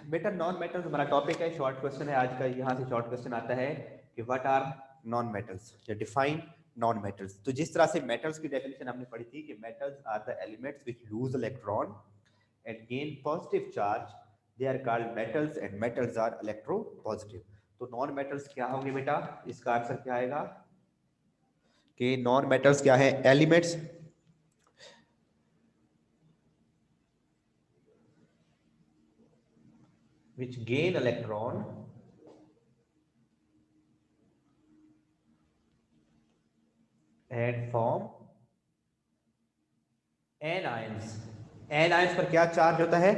बेटा non metals हमारा topic है, शॉर्ट क्वेश्चन है आज का। यहाँ से शॉर्ट क्वेश्चन आता है कि व्हाट आर नॉन मेटल्स, या डिफाइन नॉन मेटल्स। तो जिस तरह से मेटल्स की डेफिनेशन हमने पढ़ी थी कि metals are the elements which lose electron and gain positive charge, they are called metals and metals are electropositive. तो नॉन मेटल्स क्या होंगे बेटा? इसका आंसर क्या आएगा कि नॉन मेटल्स क्या है? Elements which gain electron and form anions। anions पर क्या चार्ज होता है?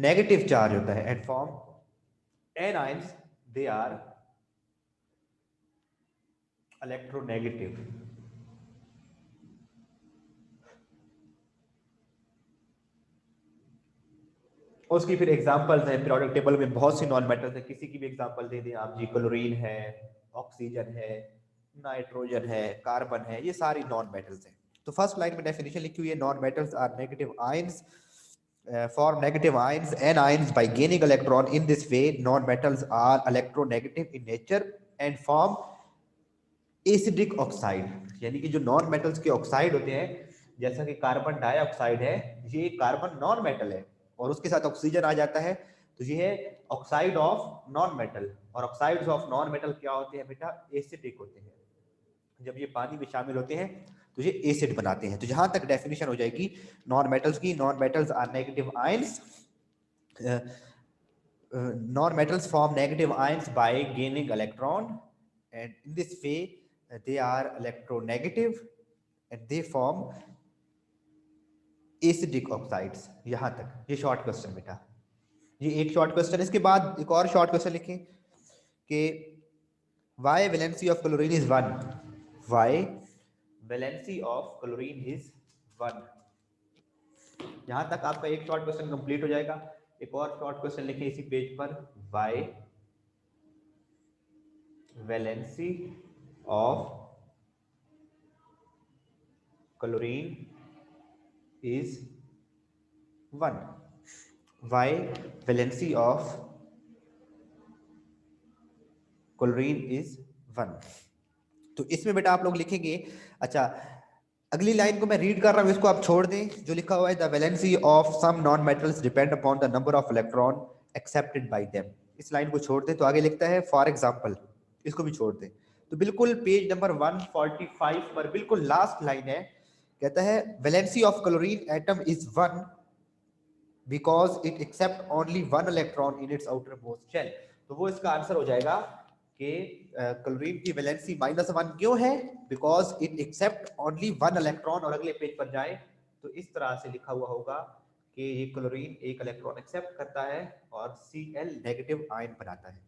नेगेटिव चार्ज होता है। and form anions, they are electronegative। उसकी फिर एग्जांपल्स हैं पीरियोडिक टेबल में, बहुत सी नॉन मेटल्स है। किसी की भी एग्जांपल दे दें आप जी, क्लोरीन है, ऑक्सीजन है, नाइट्रोजन है, कार्बन है, ये सारी नॉन मेटल्स हैं। तो फर्स्ट लाइन में डेफिनेशन लिखी हुई है, non metals are negative ions, form negative ions and ions by gaining electron. In this way non metals are electronegative in nature and form acidic oxide. यानी कि जो non metals के oxide होते हैं, जैसा कि कार्बन डाइऑक्साइड है, ये कार्बन नॉन मेटल है और उसके साथ ऑक्सीजन आ जाता है, तो ये है ऑक्साइड ऑफ नॉन मेटल। और ऑक्साइड्स ऑफ नॉन मेटल क्या होते हैं बेटा? एसिडिक होते हैं। जब ये पानी में शामिल होते हैं तो ये एसिड बनाते हैं। तो जहां तक डेफिनेशन हो जाएगी नॉन मेटल्स की, non metals are negative ions, non-metals form negative ions by gaining electron, and in this way they are electronegative and they form acidic oxides। यहां तक ये शॉर्ट क्वेश्चन बेटा, ये एक शॉर्ट क्वेश्चन। इसके बाद एक और शॉर्ट क्वेश्चन लिखें कि why valency of chlorine is 1। why valency of chlorine is 1। यहां तक आपका एक शॉर्ट क्वेश्चन कंप्लीट हो जाएगा। एक और शॉर्ट क्वेश्चन लिखें इसी पेज पर, why valency of chlorine is 1। why valency of chlorine is 1। तो इसमें बेटा आप लोग लिखेंगे, अच्छा अगली लाइन को मैं रीड कर रहा हूं, इसको आप छोड़ दें। जो लिखा हुआ है the valency of some non metals depend upon the number of electron accepted by them, इस लाइन को छोड़ दें। तो आगे लिखता है फॉर एग्जांपल, इसको भी छोड़ दें। तो बिल्कुल पेज नंबर 145 पर बिल्कुल लास्ट लाइन है, कहता है valency of chlorine atom is 1 because it accept only 1 electron in its outermost shell. तो वो इसका आंसर हो जाएगा कि क्लोरीन की वैलेंसी -1 क्यों है? Because it accept only 1 electron. और अगले पेज पर जाए तो इस तरह से लिखा हुआ होगा कि ये क्लोरीन एक इलेक्ट्रॉन एक्सेप्ट करता है और Cl नेगेटिव आयन बनाता है।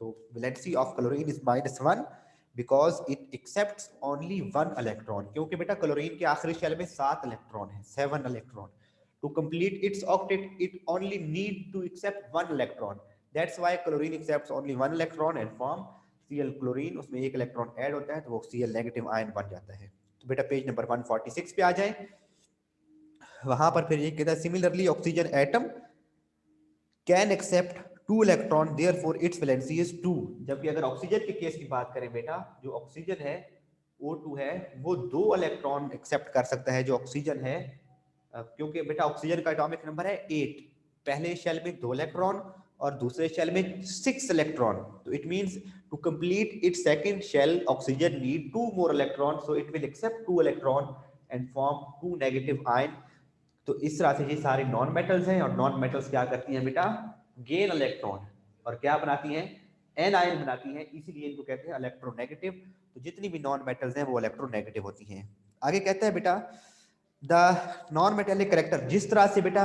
तो valency of chlorine is -1 because it accepts only 1 electron, क्योंकि बेटा क्लोरीन के आखिरी शेल में 7 इलेक्ट्रॉन है, 7 electron. To complete its octet, it only need to accept 1 electron. That's why chlorine accepts only 1 electron and form Cl chlorine। उसमें एक electron add होता है तो वो Cl नेगेटिव आयन बन जाता है। तो बेटा पेज नंबर 146 पे आ जाए, वहां पर फिर ये कहता है similarly oxygen atom can accept 2 electron, therefore its valency is 2। जबकि अगर ऑक्सीजन के केस की बात करें बेटा, जो ऑक्सीजन है O2 है, वो 2 इलेक्ट्रॉन एक्सेप्ट कर सकता है जो ऑक्सीजन है, क्योंकि बेटा ऑक्सीजन का एटॉमिक नंबर है 8। पहले शेल में 2 इलेक्ट्रॉन और दूसरे शेल में 6 इलेक्ट्रॉन। तो it means to complete its second shell oxygen need 2 more electron, so it will accept 2 electron and form 2 negative ion. तो इस तरह से ये सारे नॉन मेटल्स हैं, और नॉन मेटल्स क्या करती हैं बेटा? गेन इलेक्ट्रॉन और क्या बनाती हैं? एन आयन बनाती हैं, इसीलिए इनको कहते हैं इलेक्ट्रोनेगेटिव। तो जितनी भी नॉन मेटल्स हैं वो इलेक्ट्रोनेगेटिव होती हैं। आगे कहता है बेटा द नॉन मेटेलिक करेक्टर, जिस तरह से बेटा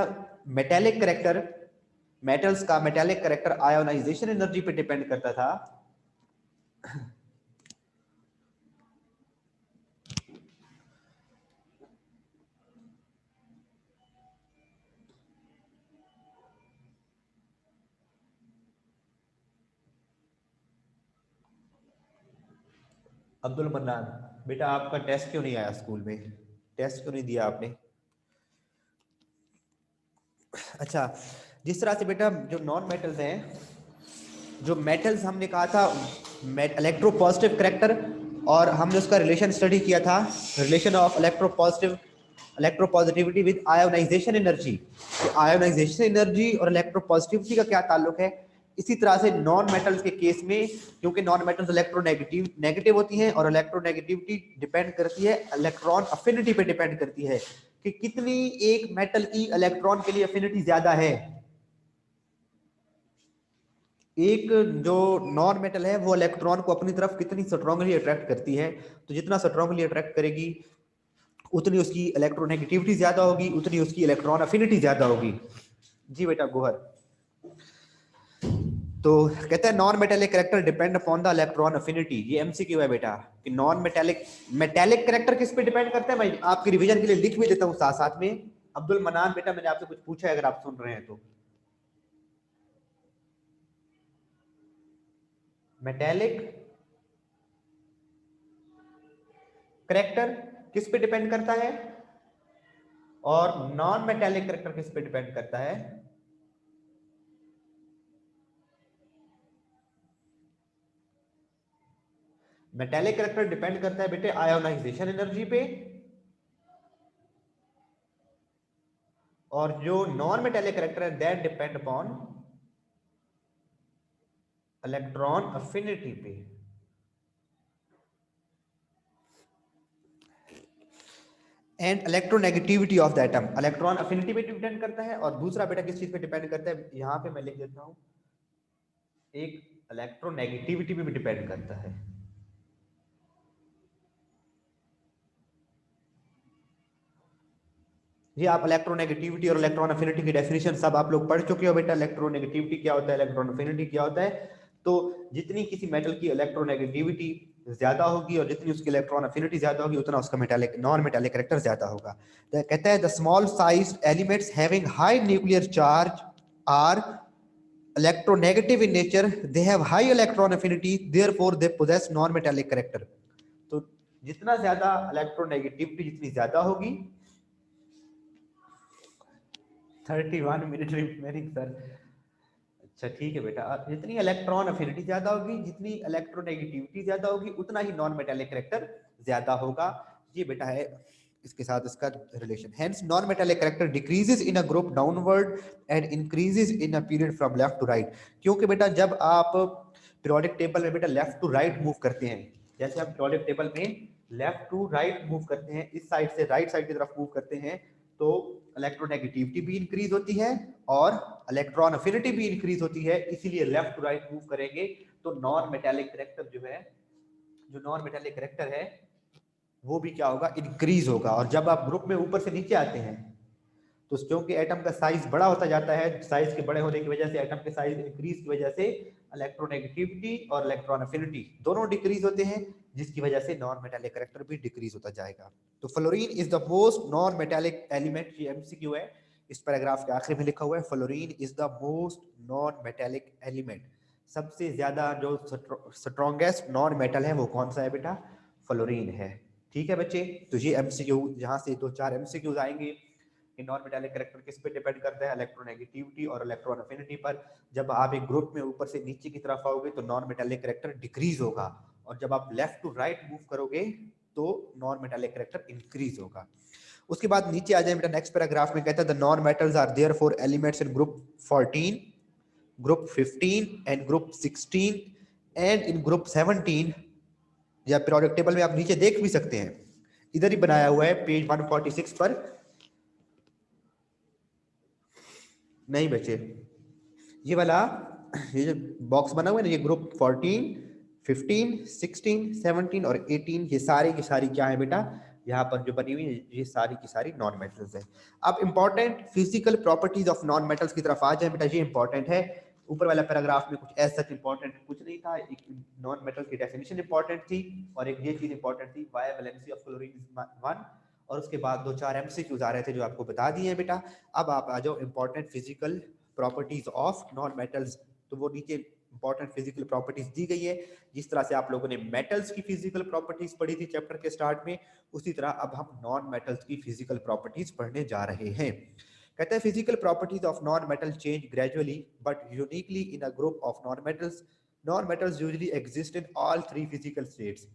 मेटेलिक करेक्टर, मेटल्स का मेटेलिक करेक्टर आयोनाइजेशन एनर्जी पे डिपेंड करता था, अब्दुल मन्नान बेटा आपका टेस्ट क्यों नहीं आया स्कूल में? टेस्ट क्यों नहीं दिया आपने? अच्छा जिस तरह से बेटा जो नॉन मेटल्स हैं, जो मेटल्स हमने कहा था इलेक्ट्रो पॉजिटिव करेक्टर, और हमने उसका रिलेशन स्टडी किया था, relation of electropositivity with ionisation energy. Ionisation energy और इलेक्ट्रो पॉजिटिविटी का क्या ताल्लुक है। इसी तरह से नॉन मेटल्स के केस में, क्योंकि नॉन मेटल्स नेगेटिव होती हैं, और इलेक्ट्रोनेगेटिविटी डिपेंड करती है इलेक्ट्रॉन अफिनिटी पे, डिपेंड करती है कि कितनी एक मेटल की इलेक्ट्रॉन के लिए अफिनिटी ज्यादा है। एक जो नॉन मेटल है वो इलेक्ट्रॉन को अपनी तरफ कितनी स्ट्रांगली अट्रैक्ट करती है, तो जितना स्ट्रांगली अट्रैक्ट करेगी उतनी उसकी इलेक्ट्रोनेगेटिविटी ज्यादा होगी, उतनी उसकी इलेक्ट्रॉन अफिनिटी ज्यादा होगी। जी बेटा गोहर, तो कहते हैं non metallic character depend upon the electron affinity. ये एमसीक्यू है बेटा कि नॉन मेटेलिक कैरेक्टर किस पे डिपेंड करता है। भाई आपकी रिवीजन के लिए लिख भी देता हूँ साथ साथ में। अब्दुल मनान बेटा मैंने आपसे कुछ पूछा है, अगर आप सुन रहे हैं तो। मेटेलिक करेक्टर किस पे डिपेंड करता है, और नॉन मेटेलिक करेक्टर किस पे डिपेंड करता है। मेटेलिक करेक्टर डिपेंड करता है बेटे आयोनाइजेशन एनर्जी पे, और जो नॉन मेटेलिक करेक्टर है that depend upon electron affinity पे। And electronegativity of the atom, electron affinity पे डिपेंड करता है। और दूसरा बेटा किस चीज पे डिपेंड करता है, यहां पे मैं लिख देता हूं, एक इलेक्ट्रोनेगेटिविटी पे भी डिपेंड करता है। ये आप इलेक्ट्रोनेगेटिविटी और इलेक्ट्रॉन अफिनिटी की डेफिनेशन सब आप लोग पढ़ चुके हो बेटा। इलेक्ट्रोनेगेटिविटी क्या होता है, इलेक्ट्रॉन अफिनिटी क्या होता है। तो जितनी किसी मेटल की इलेक्ट्रोनेगेटिविटी ज्यादा होगी और जितनी उसकी इलेक्ट्रॉन अफिनिटी ज्यादा होगी, उतना उसका मेटालिक नॉन मेटालिक कैरेक्टर ज्यादा होगा। तो कहता है the small size elements having high nuclear charge are electronegative in nature, they have high electron affinity, therefore they possess non metallic character। तो जितना ज्यादा इलेक्ट्रोनेगेटिविटी जितनी ज्यादा होगी, 31 मिनट रिमेनिंग सर। अच्छा ठीक है बेटा, जितनी इलेक्ट्रॉन अफिनिटी ज्यादा होगी, जितनी इलेक्ट्रोनेगेटिविटी ज्यादा होगी, उतना ही नॉन मेटालिक कैरेक्टर ज्यादा होगा। ये बेटा है इसके साथ इसका relation. Hence non metallic character decreases in a group downward and increases in a period from left to right. क्योंकि बेटा जब आप पीरियोडिक टेबल में बेटा लेफ्ट टू राइट मूव करते हैं, जैसे हम पीरियोडिक टेबल में लेफ्ट टू राइट मूव करते हैं, इस साइड से राइट साइड की तरफ मूव करते हैं, तो इलेक्ट्रोनेगेटिविटी भी इंक्रीज होती है और इलेक्ट्रॉन अफिनिटी भी इंक्रीज होती है। इसीलिए लेफ्ट टू राइट मूव करेंगे तो नॉन मेटालिक कैरेक्टर जो है, जो नॉन मेटालिक कैरेक्टर है वो भी क्या होगा, इंक्रीज होगा। और जब आप ग्रुप में ऊपर से नीचे आते हैं तो क्योंकि एटम का साइज बड़ा होता जाता है, साइज के बड़े होने की वजह से एटम के साइज इंक्रीज की वजह से इलेक्ट्रोनेगेटिविटी और इलेक्ट्रॉन अफिनिटी दोनों डिक्रीज होते हैं, जिसकी वजह से नॉन मेटालिक कैरेक्टर भी डिक्रीज होता जाएगा। तो fluorine is the most non metallic element, ये एमसीक्यू है, इस पैराग्राफ के आखिर में लिखा हुआ है, fluorine is the most non metallic element. सबसे ज्यादा जो स्ट्रॉन्गेस्ट नॉन मेटल है वो कौन सा है बेटा, फ्लोरीन है। ठीक है बच्चे, तो ये एमसीक्यू, यहाँ से 2-4 एमसीक्यूज आएंगे कि नॉन मेटालिक कैरेक्टर किस पे डिपेंड करता है, इलेक्ट्रोनेगेटिविटी और इलेक्ट्रॉन अफिनिटी पर। जब आप एक ग्रुप में ऊपर से नीचे की तरफ आओगे तो नॉन मेटालिक कैरेक्टर डिक्रीज होगा, और जब आप लेफ्ट टू राइट मूव करोगे तो नॉन मेटालिक कैरेक्टर इंक्रीज होगा। उसके बाद नीचे आ जाए बेटा, नेक्स्ट पैराग्राफ में कहता है the non metals are therefore elements in group 14, group 15 and group 16 and in group 17। या पीरियोडिक टेबल में आप नीचे देख भी सकते हैं, इधर ही बनाया हुआ है पेज 146 पर। नहीं बच्चे, ये वाला, ये जो बॉक्स बना हुआ है ना, ये ग्रुप 14, 15, 16, 17 और 18, ये सारी की सारी क्या है बेटा, यहाँ पर जो बनी हुई है ये सारी की सारी नॉन मेटल्स है। अब important physical properties of non metals की तरफ आ जाए बेटा, ये इंपॉर्टेंट है। ऊपर वाला पैराग्राफ में कुछ ऐसा इंपॉर्टेंट कुछ नहीं था, एक नॉन मेटल की डेफिनेशन इंपॉर्टेंट थी और एक ये चीज इंपॉर्टेंट थी, why valency of chlorine is 1, और उसके बाद 2-4 एमसीक्यूज आ रहे थे जो आपको बता दिए हैं बेटा। अब आप आ जाओ important physical properties of non metals. तो वो नीचे इंपॉर्टेंट फिजिकल प्रॉपर्टीज दी गई है। जिस तरह से आप लोगों ने मेटल्स की फिजिकल प्रॉपर्टीज पढ़ी थी चैप्टर के स्टार्ट में, उसी तरह अब हम नॉन मेटल्स की फिजिकल प्रॉपर्टीज पढ़ने जा रहे हैं। कहते हैं physical properties of non metal change gradually but uniquely in a group of non metals. Non metals usually exist in all three physical states.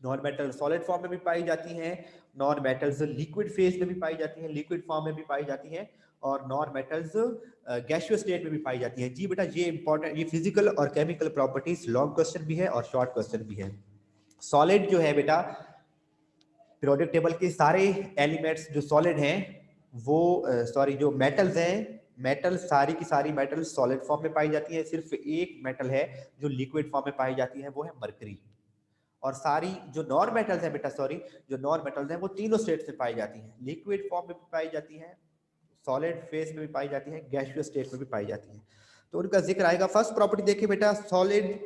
Non metal solid form में भी पाई जाती हैं, नॉन मेटल्स लिक्विड फेज में भी पाई जाती हैं, liquid form में भी पाई जाती हैं, और नॉन मेटल्स गैसियस स्टेट में भी पाई जाती हैं. जी बेटा ये इंपॉर्टेंट, ये फिजिकल और केमिकल प्रॉपर्टीज लॉन्ग क्वेश्चन भी है और शॉर्ट क्वेश्चन भी है. सॉलिड जो है बेटा पीरियोडिक टेबल के सारे एलिमेंट्स जो सॉलिड हैं वो सॉरी जो मेटल्स हैं, मेटल सारी की सारी मेटल सॉलिड फॉर्म में पाई जाती है. सिर्फ एक मेटल है जो लिक्विड फॉर्म में पाई जाती है, वो है मरकरी. और सारी जो नॉन मेटल्स हैं बेटा सॉरी जो नॉन मेटल्स हैं वो तीनों स्टेट्स में पाई जाती हैं. लिक्विड फॉर्म में भी पाई जाती हैं, सॉलिड फेज में भी पाई जाती हैं, गैसियस स्टेट में भी पाई जाती हैं. तो उनका जिक्र आएगा. फर्स्ट प्रॉपर्टी देखिए बेटा, solid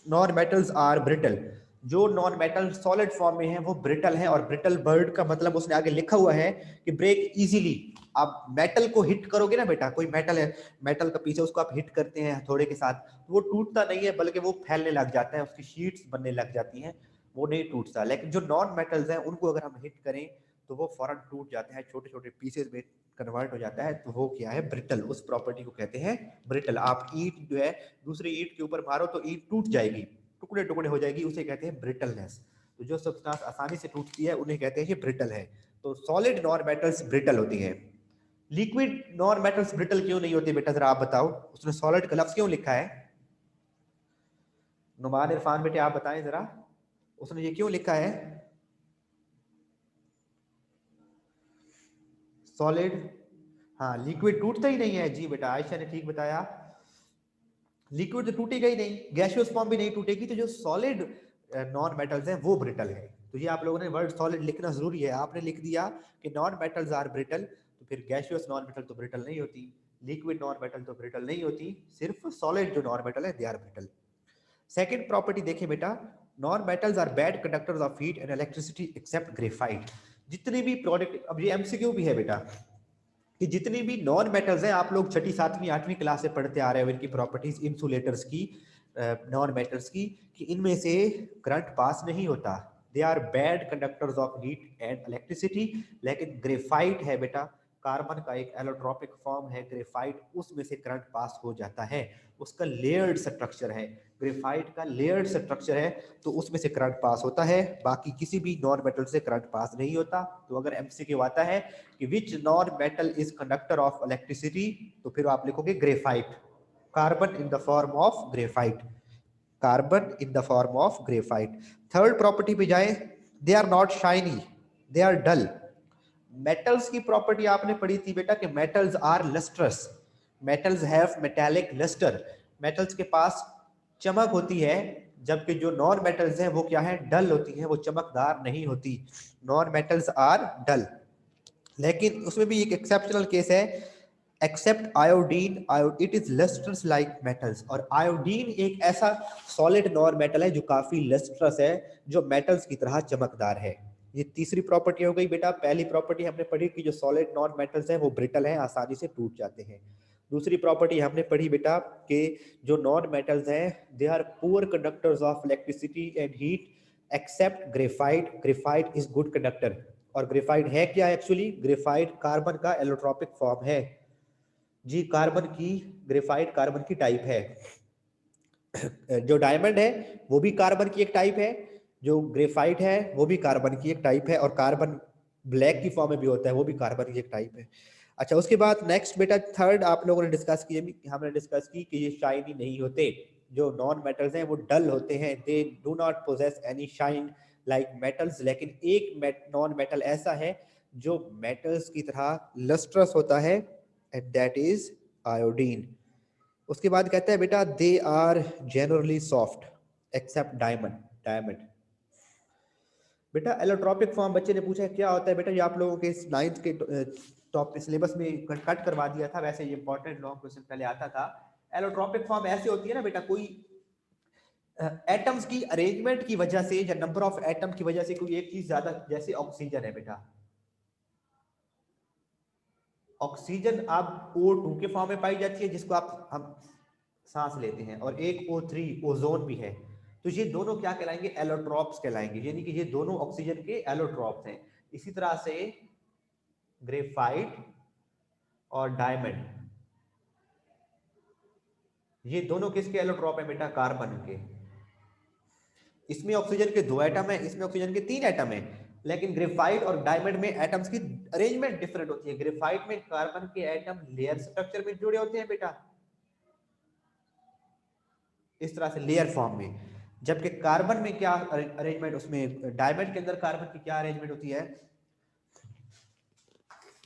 non metals are brittle. जो नॉन मेटल सॉलिड फॉर्म में है वो ब्रिटल है. और ब्रिटल वर्ड का मतलब उसने आगे लिखा हुआ है कि ब्रेक इजीली. आप मेटल को हिट करोगे ना बेटा, कोई मेटल है, मेटल का पीछे उसको आप हिट करते हैं हथौड़े के साथ, तो वो टूटता नहीं है बल्कि वो फैलने लग जाता है, उसकी शीट्स बनने लग जाती हैं, वो नहीं टूटता. लेकिन जो नॉन मेटल्स हैं उनको अगर हम हिट करें तो वो फौरन टूट जाते हैं, छोटे छोटे पीसेस में कन्वर्ट हो जाता है. तो वो क्या है, ब्रिटल. उस प्रॉपर्टी को कहते हैं ब्रिटल. आप ईंट जो है दूसरी ईंट के ऊपर मारो तो ईंट टूट जाएगी, टुकड़े टुकड़े हो जाएगी, उसे कहते हैं ब्रिटलनेस. तो जो सब्सटेंस आसानी से टूटती है उन्हें कहते हैं ये ब्रिटल है. तो सॉलिड नॉन मेटल्स ब्रिटल होती हैं. लिक्विड नॉन मेटल्स ब्रिटल क्यों नहीं होती बेटा, जरा आप बताओ. उसने सॉलिड का लफ्ज क्यों लिखा है? नुमान इरफान बेटे आप बताएं जरा, उसने ये क्यों लिखा है सॉलिड? हाँ लिक्विड टूटता ही नहीं है. जी बेटा आयशा ने ठीक बताया, लिक्विड तो टूटेगा ही नहीं, गैसियस फॉर्म भी नहीं टूटेगी. तो जो सॉलिड नॉन मेटल्स हैं वो ब्रिटल है. तो ये आप लोगों ने वर्ड सॉलिड लिखना जरूरी है. आपने लिख दिया कि नॉन मेटल्स आर ब्रिटल, तो फिर गैसियस नॉन मेटल तो ब्रिटल नहीं होती, लिक्विड नॉन मेटल तो ब्रिटल नहीं होती, सिर्फ सॉलिड जो नॉन मेटल है they are brittle. Second property देखिए बेटा, non metals are bad conductors of heat and electricity except graphite. जितने भी प्रोडक्ट, अब ये एमसीक्यू भी है बेटा, कि जितनी भी नॉन मेटल्स हैं आप लोग छठी सातवीं आठवीं क्लास से पढ़ते आ रहे हो इनकी प्रॉपर्टीज, इंसुलेटर्स की, नॉन मेटल्स की, कि इनमें से करंट पास नहीं होता. They are bad conductors of heat and electricity. लेकिन ग्रेफाइट है बेटा, कार्बन का एक एलोट्रोपिक फॉर्म है ग्रेफाइट, उसमें से करंट पास हो जाता है. उसका लेयर्ड स्ट्रक्चर है, ग्रेफाइट का लेयर्ड स्ट्रक्चर है, तो उसमें से करंट पास होता है. बाकी किसी भी नॉन मेटल से करंट पास नहीं होता. तो अगर एमसीक्यू आता है कि which non metal is conductor of electricity, तो फिर आप लिखोगे graphite. Carbon in the form of graphite, carbon in the form of graphite. Third property पे जाए, they are not shiny, they are dull. Metals की प्रॉपर्टी आपने पढ़ी थी बेटा कि metals are lustrous, metals have metallic lustre. Metals के पास चमक होती है, जबकि जो नॉन मेटल्स हैं वो क्या है, डल होती हैं, वो चमकदार नहीं होती. Non metals are dull. लेकिन उसमें भी एक एक्सेप्शनल केस है, except iodine, it is lustrous like metals. और आयोडीन एक ऐसा सॉलिड नॉन मेटल है जो काफी लस्ट्रस है, जो मेटल्स की तरह चमकदार है. ये तीसरी प्रॉपर्टी हो गई बेटा. पहली प्रॉपर्टी हमने पढ़ी कि जो सॉलिड नॉन मेटल्स हैं वो ब्रिटल हैं, आसानी से टूट जाते हैं. दूसरी प्रॉपर्टी हमने पढ़ी बेटा कि जो नॉन मेटल्स हैं they are poor conductors of electricity and heat except graphite. Graphite is good conductor. और ग्रेफाइट है क्या एक्चुअली, ग्रेफाइट कार्बन का एलोट्रोपिक फॉर्म है. जी कार्बन की, ग्रेफाइट कार्बन की टाइप है. जो डायमंड है वो भी कार्बन की एक टाइप है, जो ग्रेफाइट है वो भी कार्बन की एक टाइप है, और कार्बन ब्लैक की फॉर्म में भी होता है, वो भी कार्बन की एक टाइप है. अच्छा उसके बाद नेक्स्ट बेटा थर्ड आप लोगों ने डिस्कस की, हमने डिस्कस की कि ये शाइनी नहीं होते. जो नॉन मेटल्स हैं वो डल होते हैं, दे do not possess any shine like metals. लेकिन एक नॉन मेटल ऐसा है जो मेटल्स की तरह लस्ट्रस होता है, एंड दैट इज आयोडीन. उसके बाद कहता है बेटा they are generally soft except diamond. Diamond बेटा एलोट्रोपिक फॉर्म, बच्चे ने पूछा है क्या होता है बेटा, ये आप लोगों के नाइन्थ के टॉप सिलेबस में कट करवा दिया था, वैसे ये इंपॉर्टेंट लॉन्ग क्वेश्चन पहले आता था. एलोट्रोपिक फॉर्म ऐसे होती है ना बेटा, कोई एटम्स की अरेंजमेंट की वजह से या नंबर ऑफ एटम की वजह से कोई एक चीज ज्यादा, जैसे ऑक्सीजन है बेटा, ऑक्सीजन अब O2 के फॉर्म में पाई जाती है जिसको आप हम सांस लेते हैं, और एक O3 ओजोन भी है. तो ये दोनों क्या कहलाएंगे, एलोट्रॉप्स कहलाएंगे, यानी कि ये दोनों ऑक्सीजन के एलोट्रॉप्स हैं. इसी तरह से ग्रेफाइट और डायमंड, ये दोनों किसके एलोट्रॉप है बेटा? कार्बन के। इसमें ऑक्सीजन के 2 एटम है, इसमें ऑक्सीजन के 3 एटम है, लेकिन ग्रेफाइट और डायमंड में एटम्स की अरेंजमेंट डिफरेंट होती है। ग्रेफाइट में कार्बन के एटम लेयर स्ट्रक्चर में जुड़े होते हैं बेटा, इस तरह से लेयर फॉर्म में, जबकि कार्बन में क्या अरेंजमेंट, उसमें डायमंड के अंदर कार्बन की क्या अरेंजमेंट होती है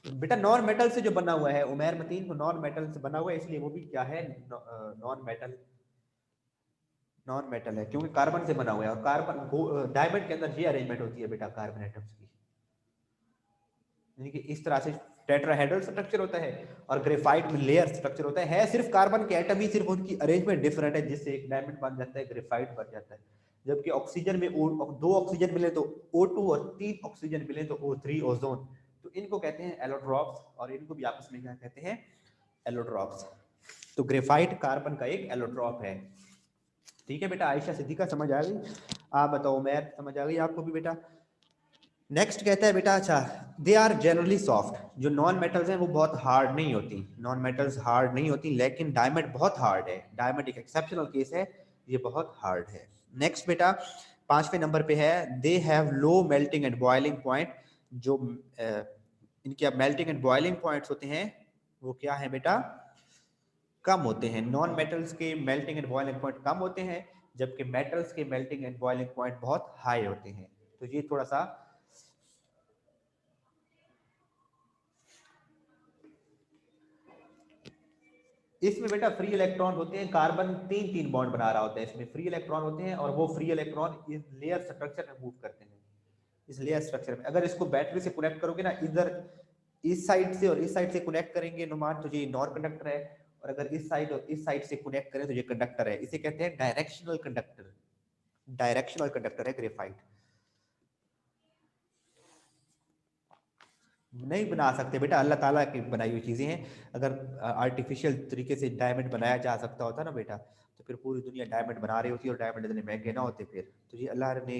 बेटा? नॉन मेटल से जो बना हुआ है, उमैर मतीन, को नॉन मेटल से बना हुआ है, इसलिए वो भी क्या है? नॉन मेटल, नॉन मेटल है, क्योंकि कार्बन से बना हुआ है। और कार्बन डायमंड के अंदर ये अरेंजमेंट होती है बेटा कार्बन एटम्स की, यानी कि इस तरह से टेट्राहेड्रल स्ट्रक्चर होता है, और ग्रेफाइट में लेयर स्ट्रक्चर होता है सिर्फ कार्बन के एटम ही, सिर्फ उनकी अरेंजमेंट डिफरेंट है, जिससे एक डायमंड बन जाता है, ग्रेफाइट बन जाता है। जबकि ऑक्सीजन में 2 ऑक्सीजन मिले तो O2 और 3 ऑक्सीजन मिले तो O3, ओजोन। तो इनको कहते हैं एलोट्रॉप्स, और इनको भी आपस में क्या कहते हैं? एलोट्रॉप्स। तो ग्रेफाइट कार्बन का एक एलोट्रॉप है। ठीक है बेटा, आयशा सिद्दीका समझ आ गई? आप बताओ मैथ समझ आ गई आपको भी बेटा? नेक्स्ट कहता है बेटा, अच्छा, दे आर जनरली सॉफ्ट। जो नॉन मेटल्स हैं वो बहुत हार्ड नहीं होती, नॉन मेटल्स हार्ड नहीं होती, लेकिन डायमंड बहुत हार्ड है। डायमंड एक एक्सेप्शनल केस है, ये बहुत हार्ड है। नेक्स्ट बेटा 5वें नंबर पे है, they have low melting and boiling point. जो इनके मेल्टिंग एंड बॉइलिंग पॉइंट्स होते हैं वो क्या है बेटा? कम होते हैं। नॉन मेटल्स के मेल्टिंग एंड बॉइलिंग पॉइंट कम होते हैं, जबकि मेटल्स के मेल्टिंग एंड बॉइलिंग पॉइंट बहुत हाई होते हैं। तो ये थोड़ा सा इसमें बेटा फ्री इलेक्ट्रॉन होते हैं, कार्बन 3 बॉन्ड बना रहा होता है, इसमें फ्री इलेक्ट्रॉन होते हैं, और वो फ्री इलेक्ट्रॉन इस लेयर स्ट्रक्चर में मूव करते हैं। इस लेयर स्ट्रक्चर में अगर इसको बैटरी से कनेक्ट करोगे ना, इधर इस साइड से और इस साइड से कनेक्ट करेंगे नुमान, तो ये नॉन कंडक्टर है, और अगर इस साइड और इस साइड से कनेक्ट करें तो ये कंडक्टर है। इसे कहते हैं डायरेक्शनल कंडक्टर। डायरेक्शनल कंडक्टर है ग्रेफाइट। नहीं बना सकते बेटा, अल्लाह ताला की बनाई हुई चीजें हैं। अगर आर्टिफिशियल तरीके से डायमंड बनाया जा सकता होता ना बेटा, तो फिर पूरी दुनिया डायमंड बना रही होती और डायमंड इतने महंगे ना होते फिर। तो ये अल्लाह ने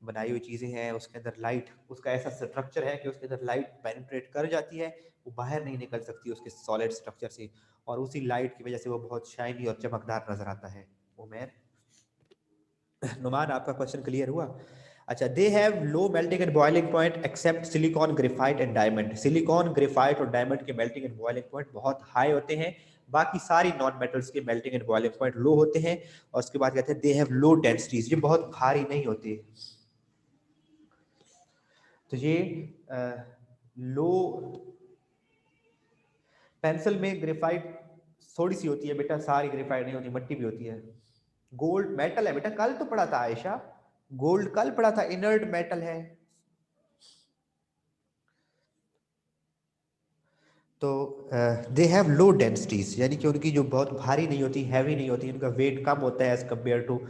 बनाई हुई चीजें हैं, उसके अंदर लाइट, उसका ऐसा स्ट्रक्चर है कि उसके अंदर लाइट पेनिट्रेट कर जाती है, वो बाहर नहीं निकल सकती उसके सॉलिड स्ट्रक्चर से, और उसी लाइट की वजह से वो बहुत शाइनी और चमकदार नजर आता है। उमैर नुमान, आपका क्वेश्चन क्लियर हुआ? अच्छा, they have low melting and boiling point accept silicon, graphite and diamond. Silicon, graphite और डायमंड के मेल्टिंग एंड बॉइलिंग पॉइंट बहुत हाई होते हैं, बाकी सारी नॉन मेटल्स के मेल्टिंग एंड बॉइलिंग पॉइंट लो होते हैं। और उसके बाद कहते हैं दे हैव लो डेंसिटीज, ये बहुत भारी नहीं होते। तो ये लो, पेंसिल में ग्रेफाइट थोड़ी सी होती है बेटा, सारी ग्रेफाइट नहीं होती, मट्टी भी होती है। गोल्ड मेटल है बेटा, कल तो पढ़ा था आयशा, गोल्ड कल पढ़ा था, इनर्ट मेटल है। तो दे हैव लो डेंसिटीज, यानी कि उनकी जो बहुत भारी नहीं होती, हैवी नहीं होती, उनका वेट कम होता है एज कम्पेयर टू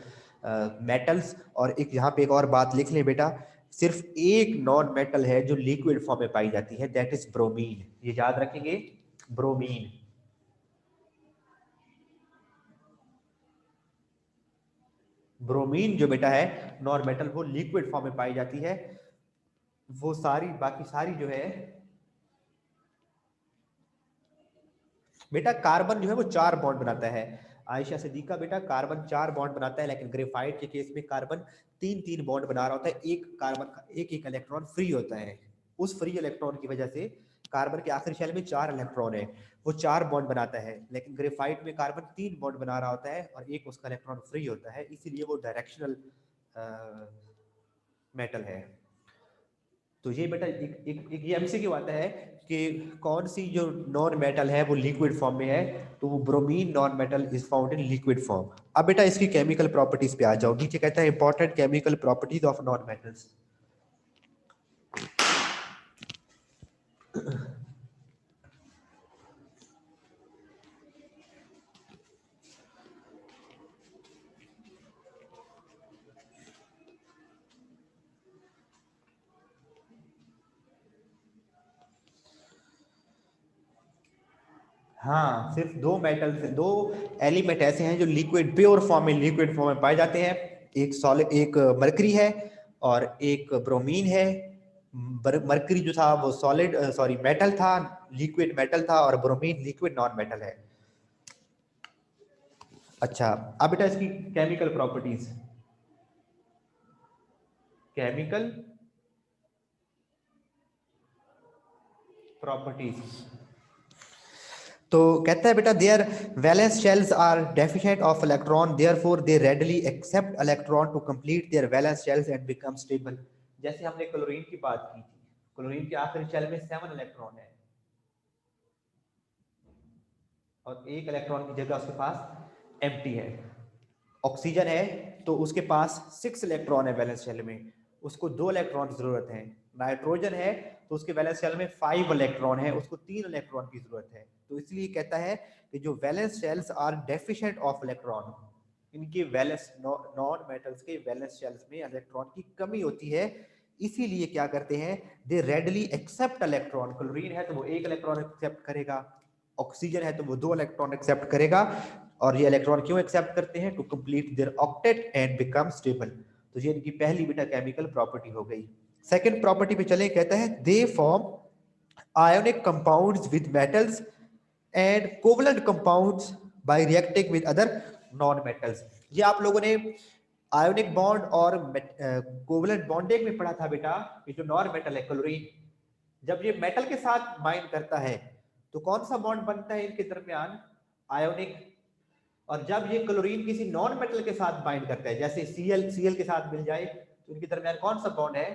मेटल्स। और एक यहाँ पे एक और बात लिख लें बेटा, सिर्फ एक नॉन मेटल है जो लिक्विड फॉर्म में पाई जाती है, दैट इज ब्रोमीन। ये याद रखेंगे, ब्रोमीन। ब्रोमीन जो बेटा है नॉन मेटल, वो लिक्विड फॉर्म में पाई जाती है। वो सारी, बाकी सारी जो है बेटा, कार्बन जो है वो 4 बॉन्ड बनाता है। आयशा सिद्दीका बेटा, कार्बन 4 बॉन्ड बनाता है, लेकिन ग्रेफाइट के केस में कार्बन 3 बॉन्ड बना रहा होता है। एक कार्बन का एक एक इलेक्ट्रॉन फ्री होता है, उस फ्री इलेक्ट्रॉन की वजह से कार्बन के आखिरी शेल में 4 इलेक्ट्रॉन है, वो 4 बॉन्ड बनाता है। लेकिन ग्रेफाइट में कार्बन 3 बॉन्ड बना रहा होता है, और एक उसका इलेक्ट्रॉन फ्री होता है, इसीलिए वो डायरेक्शनल मेटल है। तो ये बेटा एक ये एमसीक्यू आता है कि कौन सी जो नॉन मेटल है वो लिक्विड फॉर्म में है, तो वो bromine non metal is found in liquid form. अब बेटा इसकी केमिकल प्रॉपर्टीज पे आ जाओ, नीचे कहता है important chemical properties of non metals. हाँ, सिर्फ 2 एलिमेंट ऐसे हैं जो लिक्विड प्योर फॉर्म में, लिक्विड फॉर्म में पाए जाते हैं। एक सॉलिड, एक मरकरी है और एक ब्रोमीन है। मरकरी जो था वो सॉलिड सॉरी मेटल था, लिक्विड मेटल था, और ब्रोमीन लिक्विड नॉन मेटल है। अच्छा, अब बेटा इसकी केमिकल प्रॉपर्टीज, केमिकल प्रॉपर्टीज। तो कहता है बेटा their valence shells are deficient of electron, therefore they readily accept electron to complete their valence shells and become stable. जैसे हमने क्लोरीन की बात की थी, क्लोरीन के आखिरी शेल में 7 इलेक्ट्रॉन है और एक इलेक्ट्रॉन की जगह उसके पास एम्प्टी है। ऑक्सीजन है तो उसके पास 6 इलेक्ट्रॉन है वैलेंस शेल में, उसको 2 इलेक्ट्रॉन की जरूरत है। नाइट्रोजन है तो उसके वैलेंस शेल में 5 इलेक्ट्रॉन है, उसको 3 इलेक्ट्रॉन की जरूरत है। तो इसलिए कहता है कि जो valence shells are deficient of electron, इनके वैलेंस नॉन मेटल्स के वैलेंस शेल्स में इलेक्ट्रॉन की कमी होती है, इसीलिए क्या करते हैं, they readily accept electron. Chlorine है तो वो 1 इलेक्ट्रॉन एक्सेप्ट करेगा, ऑक्सीजन है तो वो 2 इलेक्ट्रॉन एक्सेप्ट करेगा। और ये इलेक्ट्रॉन क्यों एक्सेप्ट करते हैं, to complete their octet and become stable. तो ये इनकी पहली बेटा केमिकल प्रॉपर्टी हो गई। सेकंड प्रॉपर्टी पे चले, कहता है they form ionic compounds with metals and covalent compounds bye reacting with other non metals. ये आप लोगों ने आयोनिक बॉन्ड और कोवलेंट बॉन्डिंग में पढ़ा था बेटा। ये जो नॉन मेटल है क्लोरीन, जब ये मेटल के साथ बाइंड करता है तो कौन सा बॉन्ड बनता है इनके दरमियान, आयोनिक। और जब ये क्लोरीन किसी नॉन मेटल के साथ बाइंड करता है, जैसे सीएल के साथ मिल जाए, तो इनके दरमियान कौन सा बॉन्ड है,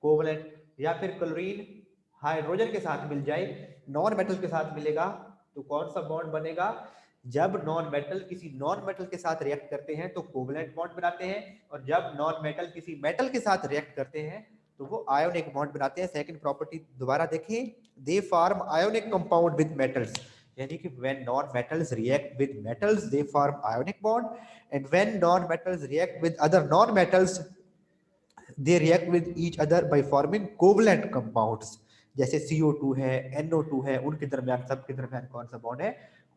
कोवलेंट। या फिर क्लोरीन हाइड्रोजन के साथ मिल जाए, नॉन मेटल के साथ मिलेगा, तो कौन सा बॉन्ड बनेगा, जब नॉन मेटल किसी नॉन मेटल के साथ रिएक्ट करते हैं तो कोवलेंट बॉन्ड बनाते हैं, और जब नॉन मेटल किसी मेटल के साथ रिएक्ट करते हैं तो वो आयोनिक बॉन्ड बनाते हैं। सेकंड प्रॉपर्टी दोबारा देखें, they form ionic compound with metals, यानी कि when non metals react with metals they form ionic bond, and when non metals react with other non metals they react with each other by forming covalent compounds. जैसे CO2 है, NO2 है, उनके दरमियान सबके दरमियान कौन सा बॉन्ड है,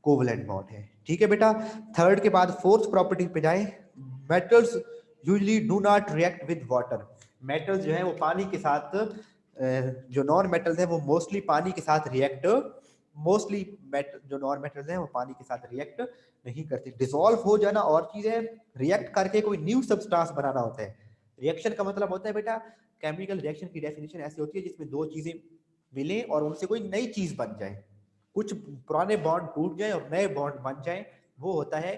कोवलेंट बॉन्ड है। ठीक है बेटा। थर्ड के बाद फोर्थ प्रॉपर्टी पे जाए, metals usually do not react with water. Metals जो है वो पानी के साथ जो नॉन मेटल्स हैं वो मोस्टली पानी के साथ रिएक्ट, मोस्टली जो नॉन मेटल्स हैं वो पानी के साथ रिएक्ट नहीं करते। डिसॉल्व हो जाना और चीज है, रिएक्ट करके कोई न्यू सब्सटेंस बनाना होता है। रिएक्शन का मतलब होता है बेटा, केमिकल रिएक्शन की डेफिनेशन ऐसी होती है जिसमें दो चीजें मिले और उनसे कोई नई चीज बन जाए, कुछ पुराने बॉन्ड टूट जाए और नए बॉन्ड बन जाए, वो होता है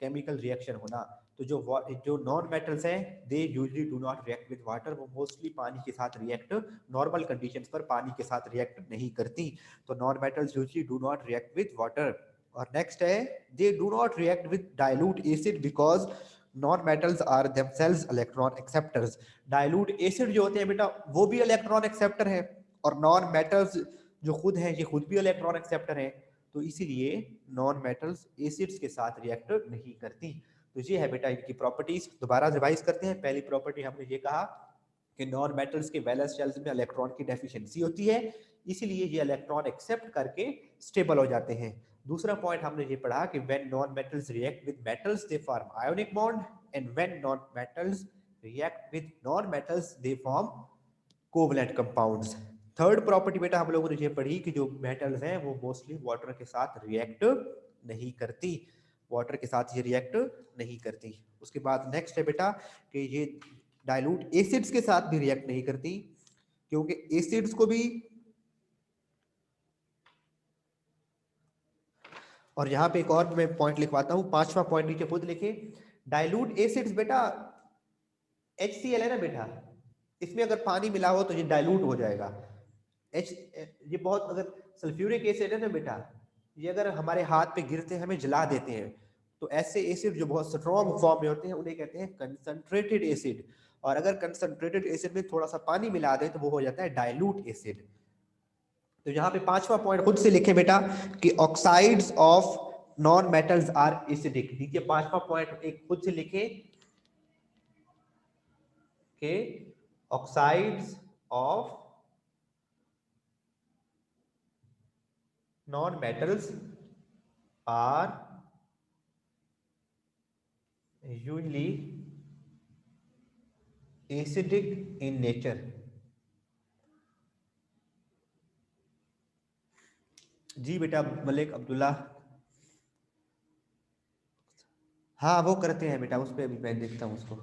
केमिकल रिएक्शन होना। तो जो नॉन मेटल्स हैं they usually do not react with water, वो मोस्टली पानी के साथ रिएक्ट, नॉर्मल कंडीशंस पर पानी के साथ रिएक्ट नहीं करती। तो non metals usually do not react with water. और नेक्स्ट है, they do not react with dilute acid because non metals are themselves electron acceptors. Dilute acid जो होते हैं बेटा वो भी इलेक्ट्रॉन एक्सेप्टर है, और नॉन मेटल्स जो खुद हैं ये खुद भी इलेक्ट्रॉन एक्सेप्टर है। तो इसीलिए नॉन मेटल्स एसिड्स के साथ रिएक्ट नहीं करती। तो ये है बेटा इनकी प्रॉपर्टीज। दोबारा रिवाइज करते हैं। पहली प्रॉपर्टी हमने ये कहा कि नॉन मेटल्स के वैलेंस शेल्स में इलेक्ट्रॉन की डेफिशिएंसी होती है, इसीलिए ये इलेक्ट्रॉन एक्सेप्ट करके स्टेबल हो जाते हैं। दूसरा पॉइंट हमने ये पढ़ा कि when non metals react with metals they form ionic bond, and when non metals react with non metals they form covalent compounds. Third property बेटा हम लोगों ने ये पढ़ी कि जो मेटल्स हैं वो मोस्टली वाटर के साथ रिएक्ट नहीं करती, वाटर के साथ ये रिएक्ट नहीं करती। उसके बाद नेक्स्ट है बेटा कि ये डाइल्यूट एसिड्स के साथ भी रिएक्ट नहीं करती, क्योंकि एसिड्स को भी, और यहाँ पे एक और मैं पॉइंट लिखवाता हूँ, पांचवा पॉइंट नीचे खुद लिखे, डाइल्यूट एसिड्स बेटा HCl है ना बेटा, इसमें अगर पानी मिला हो तो ये डाइल्यूट हो जाएगा। एच ये बहुत, अगर सल्फ्यूरिक एसिड है ना बेटा, ये अगर हमारे हाथ पे गिरते हैं हमें जला देते हैं, तो ऐसे एसिड जो बहुत स्ट्रॉन्ग फॉर्म में होते हैं उन्हें कहते हैं कंसंट्रेटेड एसिड। और अगर कंसंट्रेटेड एसिड में थोड़ा सा पानी मिला दें तो वो हो जाता है डाइल्यूट एसिड। तो यहाँ पे पांचवा पॉइंट खुद से लिखे बेटा कि oxides of non metals are acidic. नीचे पांचवा पॉइंट एक खुद से लिखे कि oxides of non metals are usually acidic in nature. जी बेटा मलिक अब्दुल्ला, हाँ वो करते हैं बेटा, उस पर अभी मैं देखता हूँ उसको।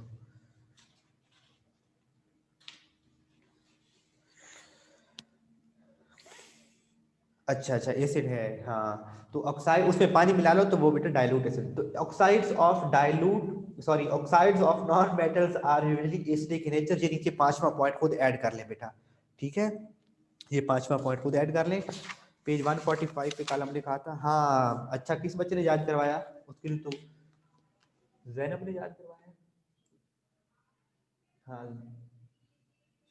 अच्छा अच्छा एसिड है, हाँ तो ऑक्साइड उसमें पानी मिला लो तो वो बेटा डाइल्यूट एसिड। तो oxides of dilute sorry oxides of non metals are usually acidic in nature. ये नीचे पांचवा पॉइंट खुद ऐड कर लें बेटा, ठीक है, ये पांचवा पॉइंट खुद ऐड कर लें। पेज 145 पे कॉलम लिखा था, हाँ अच्छा किस बच्चे ने याद करवाया, उसके लिए तो जैनब ने याद करवाया। हाँ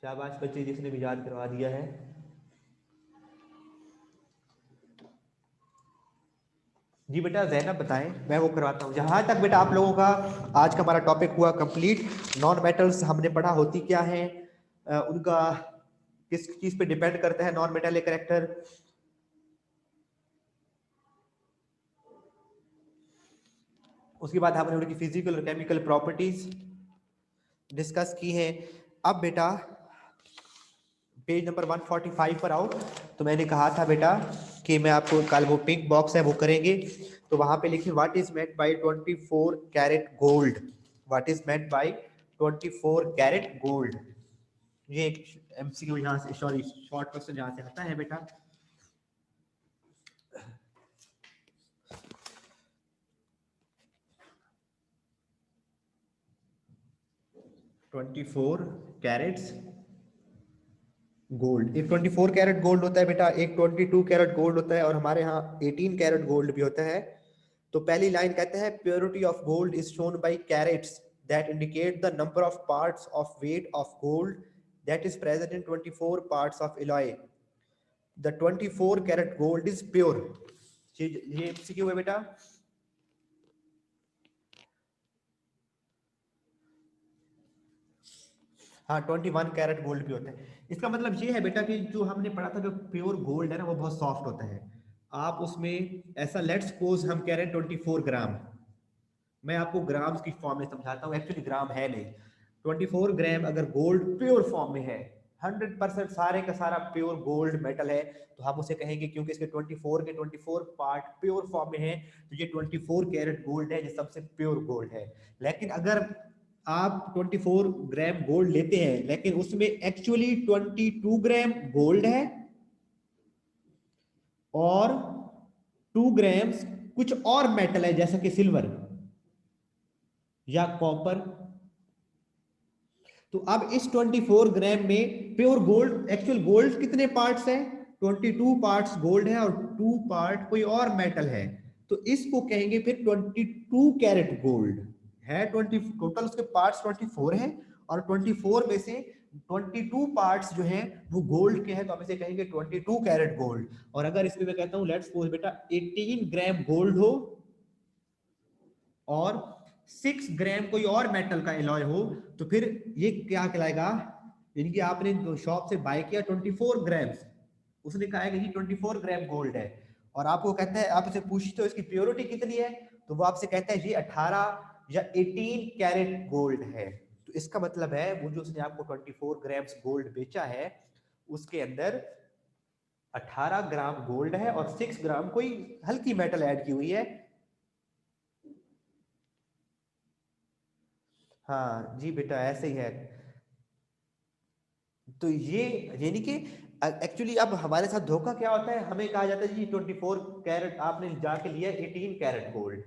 शाबाश बच्चे जिसने भी याद करवा दिया है। जी बेटा जैनब बताएं, मैं वो करवाता हूँ। जहां तक बेटा आप लोगों का आज का हमारा टॉपिक हुआ कंप्लीट। नॉन मेटल्स हमने पढ़ा होती क्या है, उनका किस चीज पे डिपेंड करता है नॉन मेटालिक कैरेक्टर। उसके बाद हमने उनकी फिजिकल और केमिकल प्रॉपर्टीज डिस्कस की है। अब बेटा पेज नंबर 145 पर आओ। तो मैंने कहा था बेटा कि मैं आपको कल वो पिंक बॉक्स है वो करेंगे, तो वहां पे लिखिए what is meant by 24 carat gold. What is meant by 24 carat gold. ये एक एमसीक्यू यहाँ से सॉरी शॉर्ट क्वेश्चन यहाँ से आता है बेटा। 24 कैरेट्स गोल्ड, एक 24 कैरेट गोल्ड होता है बेटा, एक 22 कैरेट गोल्ड होता है, और हमारे यहाँ 18 कैरेट गोल्ड भी होता है। तो पहली लाइन कहते हैं purity of gold is shown by carats that indicate the number of parts of weight of gold that is present in 24 parts of alloy. The 24 carat gold is pure. ये MCQ है बेटा। हाँ 21 carat gold भी होता है। इसका मतलब ये है बेटा कि जो हमने पढ़ा था जो प्योर गोल्ड है ना वो बहुत सॉफ्ट होता है। आप उसमें ऐसा लेट्स सपोज हम कह रहे हैं 24 ग्राम, मैं आपको ग्राम्स की फॉर्म में समझाता हूँ, एक्चुअली ग्राम है नहीं। 24 ग्राम अगर गोल्ड प्योर फॉर्म में है, 100% सारे का सारा प्योर गोल्ड मेटल है, तो हम उसे कहेंगे क्योंकि इसके 24 के 24 पार्ट प्योर फॉर्म में है, तो ये 24 कैरेट गोल्ड है, ये सबसे प्योर गोल्ड है। लेकिन अगर आप 24 ग्राम गोल्ड लेते हैं लेकिन उसमें एक्चुअली 22 ग्राम गोल्ड है और 2 ग्राम्स कुछ और मेटल है जैसा कि सिल्वर या कॉपर, तो अब इस 24 ग्राम में प्योर गोल्ड एक्चुअल गोल्ड कितने पार्ट्स हैं, 22 पार्ट्स गोल्ड है और 2 पार्ट कोई और मेटल है, तो इसको कहेंगे फिर 22 कैरेट गोल्ड है। 20 टोटल उसके पार्ट्स 24 हैं और 24 में से 22 पार्ट्स जो हैं वो गोल्ड के हैं, तो हम इसे कहेंगे 22 कैरेट गोल्ड। और अगर इसमें मैं कहता हूं लेट्स सपोज बेटा 18 ग्राम गोल्ड हो और 6 ग्राम कोई और मेटल का एलॉय हो, तो फिर ये क्या कहलाएगा, यानी कि आपने शॉप से बाय किया 24 ग्राम्स, उसने कहा है कि 24 ग्राम गोल्ड है, और आपको कहता है आप इसे पूछते हो इसकी प्योरिटी कितनी है, तो वो आपसे कहता है ये 18 या 18 कैरेट गोल्ड है। तो इसका मतलब है वो जो उसने आपको 24 ग्राम्स गोल्ड बेचा है उसके अंदर 18 ग्राम गोल्ड है और 6 ग्राम कोई हल्की मेटल ऐड की हुई है। हाँ जी बेटा ऐसे ही है। तो ये यानी कि एक्चुअली अब हमारे साथ धोखा क्या होता है, हमें कहा जाता है जी 24 कैरेट आपने जाके लिया 18 कैरेट गोल्ड,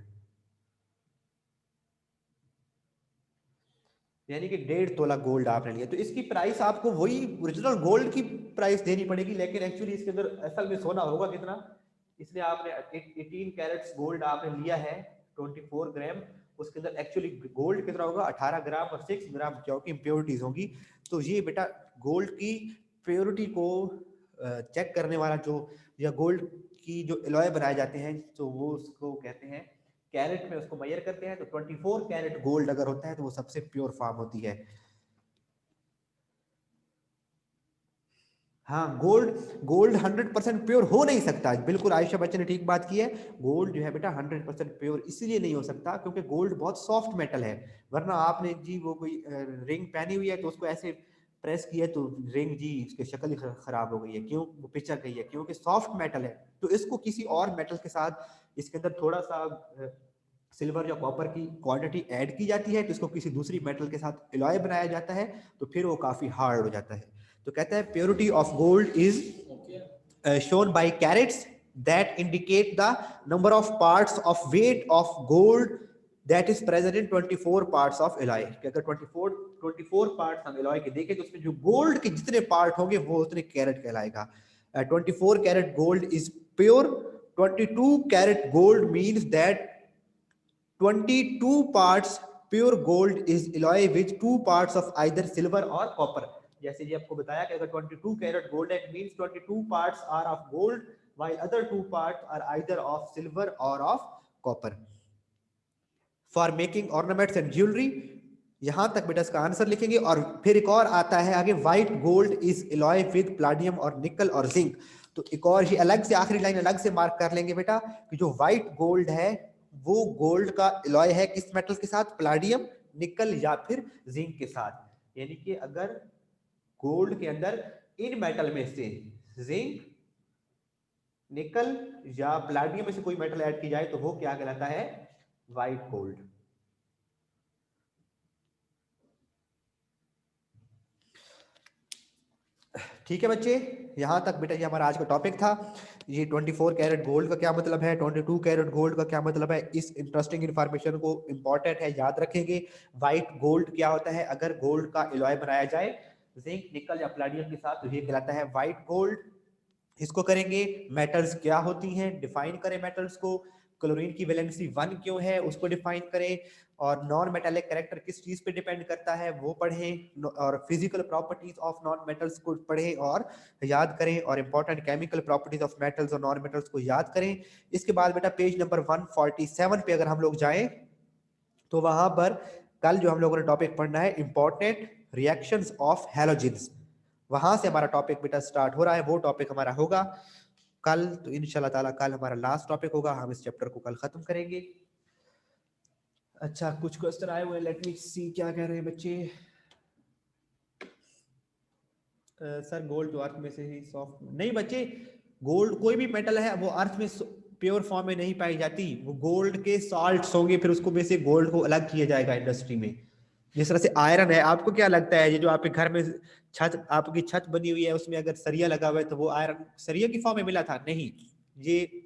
यानी कि 1.5 तोला गोल्ड आपने लिया, तो इसकी प्राइस आपको वही ओरिजिनल गोल्ड की प्राइस देनी पड़ेगी, लेकिन एक्चुअली इसके अंदर असल में सोना होगा कितना, इसलिए आपने 18 कैरेट्स गोल्ड आपने लिया है 24 ग्राम, उसके अंदर एक्चुअली गोल्ड कितना होगा 18 ग्राम और 6 ग्राम जो कि इम्प्योरिटीज होंगी। तो ये बेटा गोल्ड की प्योरिटी को चेक करने वाला जो या गोल्ड की जो एलॉय बनाए जाते हैं तो वो उसको कहते हैं कैरेट में उसको मेजर करते हैं, तो 24 कैरेट गोल्ड अगर होता है तो वो सबसे प्योर फॉर्म होती है। हाँ, गोल्ड गोल्ड 100% प्योर हो नहीं सकता, बिल्कुल आयशा बच्चन ने ठीक बात की है। गोल्ड जो है बेटा 100% प्योर इसलिए नहीं हो सकता क्योंकि गोल्ड बहुत सॉफ्ट मेटल है। वरना आपने जी वो कोई रिंग पहनी हुई है तो उसको ऐसे प्रेस किया तो रिंग जी उसकी शक्ल ही खराब हो गई है, क्यों? वो पिचक गई है, क्योंकि सॉफ्ट मेटल है। तो इसको किसी और मेटल के साथ इसके अंदर थोड़ा सा सिल्वर या कॉपर की क्वांटिटी ऐड की जाती है, तो इसको किसी दूसरी मेटल के साथ एलॉय बनाया जाता है, तो फिर वो काफी हार्ड हो जाता है। तो कहता है purity of gold is shown by carats that indicate the number of parts of weight of gold that is present in 24 parts of alloy। कि अगर 24 पार्ट्स हम एलॉय के देखें तो उसमें जो गोल्ड के जितने पार्ट होंगे वो उतने कैरेट कहलाएगा। 24 carat gold is pure. 22 carat gold means that 22 parts pure gold is alloy with 2 parts of either silver or copper। जैसे जी आपको बताया कि अगर 22 कैरेट गोल्ड है, it means 22 parts are of gold while other 2 parts are either of silver or of copper। For making ornaments and jewelry, यहां तक बेटा इसका आंसर लिखेंगे। और फिर एक और आता है आगे, white gold is alloy with platinum और निकल और जिंक। तो एक और ही अलग से आखिरी लाइन अलग से मार्क कर लेंगे बेटा कि जो व्हाइट गोल्ड है वो गोल्ड का एलॉय है किस मेटल के साथ? प्लाटिनम, निकल या फिर जिंक के साथ। यानी कि अगर गोल्ड के अंदर इन मेटल में से जिंक, निकल या प्लाटिनम में से कोई मेटल ऐड की जाए तो वो क्या कहलाता है? White gold. ठीक है बच्चे, यहां तक बेटा ये हमारा आज का टॉपिक था। ये 24 कैरेट गोल्ड का क्या मतलब है, 22 कैरेट गोल्ड का क्या मतलब है, इस इंटरेस्टिंग इंफॉर्मेशन को इंपॉर्टेंट है याद रखेंगे। व्हाइट गोल्ड क्या होता है? अगर गोल्ड का एलॉय बनाया जाए जिंक, निकल या प्लेटिनम के साथ तो ये कहलाता है व्हाइट गोल्ड। इसको करेंगे। मेटल्स क्या होती हैं, डिफाइन करें मेटल्स को। क्लोरीन की वैलेंसी 1 क्यों है उसको डिफाइन करें। और नॉन मेटालिक कैरेक्टर किस चीज पे डिपेंड करता है वो पढ़ें। और physical properties of non metals को पढ़ें और याद करें। और important chemical properties of metals और नॉन मेटल्स को याद करें। इसके बाद बेटा पेज नंबर 147 पे अगर हम लोग जाएं तो वहां पर कल जो हम लोगों ने टॉपिक पढ़ना है इंपॉर्टेंट रिएक्शंस ऑफ हैलोजेंस, वहां से हमारा टॉपिक बेटा स्टार्ट हो रहा है। वो टॉपिक हमारा होगा कल। तो इंशाल्लाह ताला कल हमारा लास्ट टॉपिक होगा, हम इस चैप्टर को कल खत्म करेंगे। अच्छा, कुछ क्वेश्चन आए हुए, लेट मी सी क्या कह रहे हैं बच्चे। सर गोल्ड तो अर्थ में से ही सॉफ्ट नहीं बच्चे, गोल्ड कोई भी मेटल है वो अर्थ में प्योर फॉर्म में नहीं पाई जाती। वो गोल्ड के साल्ट्स होंगे, फिर उसको में से गोल्ड को अलग किया जाएगा इंडस्ट्री में। जिस तरह से आयरन है, आपको क्या लगता है ये जो आपके घर में छत, आपकी छत बनी हुई है उसमें अगर सरिया लगा हुआ है तो वो आयरन सरिया की फॉर्म में मिला था? नहीं, ये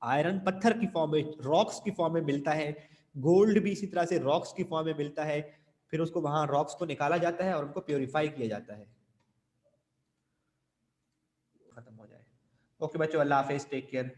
आयरन पत्थर की फॉर्म में, रॉक्स की फॉर्म में मिलता है। गोल्ड भी इसी तरह से रॉक्स की फॉर्म में मिलता है, फिर उसको वहां रॉक्स को निकाला जाता है और उनको प्योरीफाई किया जाता है। खत्म हो जाए। ओके बच्चों, अल्लाह हाफिज, टेक केयर।